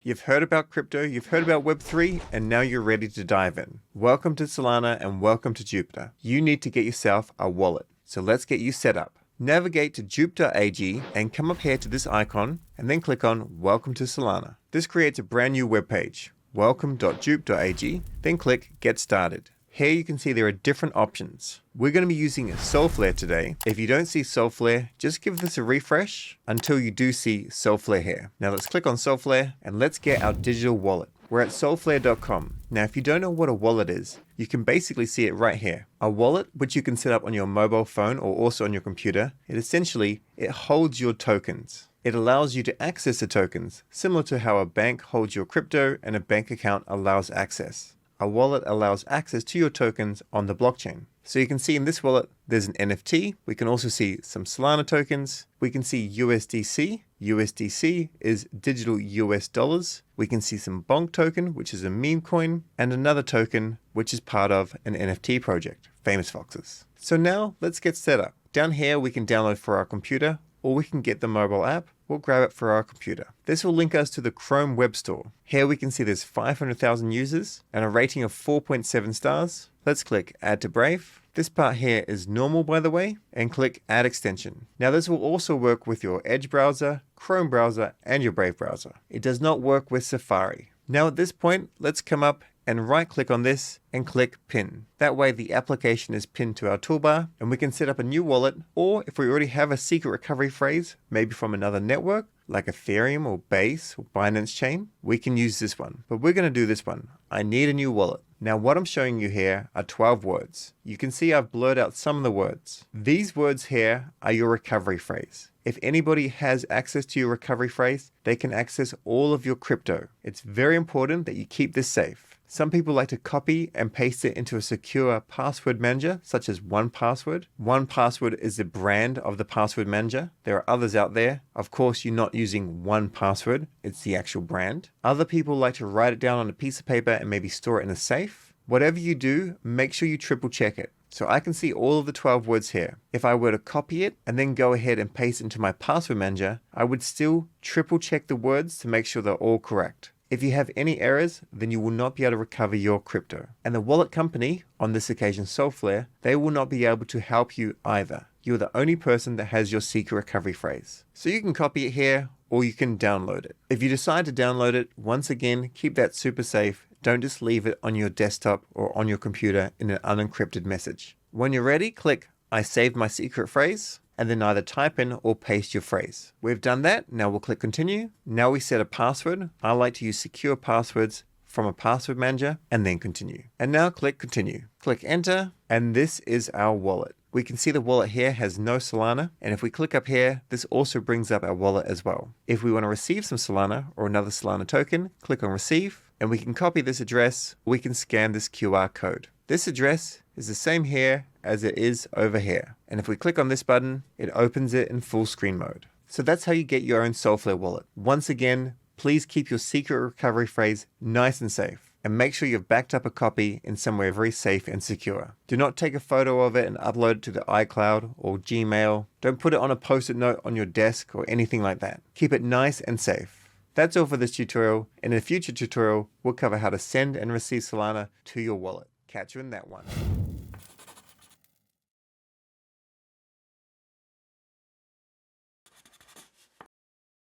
You've heard about crypto, you've heard about Web3, and now you're ready to dive in. Welcome to Solana and welcome to Jupiter. You need to get yourself a wallet. So let's get you set up. Navigate to Jupiter.ag and come up here to this icon and then click on Welcome to Solana. This creates a brand new web page, welcome.jup.ag, then click Get Started. Here you can see there are different options. We're going to be using Solflare today. If you don't see Solflare, just give this a refresh until you do see Solflare here. Now let's click on Solflare and let's get our digital wallet. We're at solflare.com. Now if you don't know what a wallet is, you can basically see it right here. A wallet, which you can set up on your mobile phone or also on your computer, it holds your tokens. It allows you to access the tokens, similar to how a bank holds your crypto and a bank account allows access. A wallet allows access to your tokens on the blockchain. So you can see in this wallet, there's an NFT. We can also see some Solana tokens. We can see USDC. USDC is digital US dollars. We can see some Bonk token, which is a meme coin, and another token, which is part of an NFT project, Famous Foxes. So now let's get set up. Down here, we can download for our computer, or we can get the mobile app. We'll grab it for our computer. This will link us to the Chrome Web Store. Here we can see there's 500,000 users and a rating of 4.7 stars. Let's click Add to Brave. This part here is normal, by the way, and click Add Extension. Now this will also work with your Edge browser, Chrome browser, and your Brave browser. It does not work with Safari. Now at this point, let's come up and right click on this and click Pin. That way the application is pinned to our toolbar and we can set up a new wallet, or if we already have a secret recovery phrase, maybe from another network like Ethereum or Base or Binance Chain, we can use this one. But we're going to do this one. I need a new wallet. Now what I'm showing you here are 12 words. You can see I've blurred out some of the words. These words here are your recovery phrase. If anybody has access to your recovery phrase, they can access all of your crypto. It's very important that you keep this safe. Some people like to copy and paste it into a secure password manager, such as 1Password. 1Password is the brand of the password manager. There are others out there. Of course, you're not using 1Password. It's the actual brand. Other people like to write it down on a piece of paper and maybe store it in a safe. Whatever you do, make sure you triple check it. So I can see all of the 12 words here. If I were to copy it and then go ahead and paste it into my password manager, I would still triple check the words to make sure they're all correct. If you have any errors, then you will not be able to recover your crypto. And the wallet company, on this occasion Solflare, they will not be able to help you either. You're the only person that has your secret recovery phrase. So you can copy it here or you can download it. If you decide to download it, once again, keep that super safe. Don't just leave it on your desktop or on your computer in an unencrypted message. When you're ready, click I saved my secret phrase, and then either type in or paste your phrase. We've done that. Now we'll click continue. Now we set a password. I like to use secure passwords from a password manager and then continue. And now click continue. Click enter, and this is our wallet. We can see the wallet here has no Solana, and if we click up here, this also brings up our wallet as well. If we want to receive some Solana or another Solana token, click on receive, and we can copy this address, or we can scan this QR code. This address is the same here as it is over here. And if we click on this button, it opens it in full screen mode. So that's how you get your own Solflare wallet. Once again, please keep your secret recovery phrase nice and safe. And make sure you've backed up a copy in somewhere very safe and secure. Do not take a photo of it and upload it to the iCloud or Gmail. Don't put it on a post-it note on your desk or anything like that. Keep it nice and safe. That's all for this tutorial. In a future tutorial, we'll cover how to send and receive Solana to your wallet. Catch you in that one.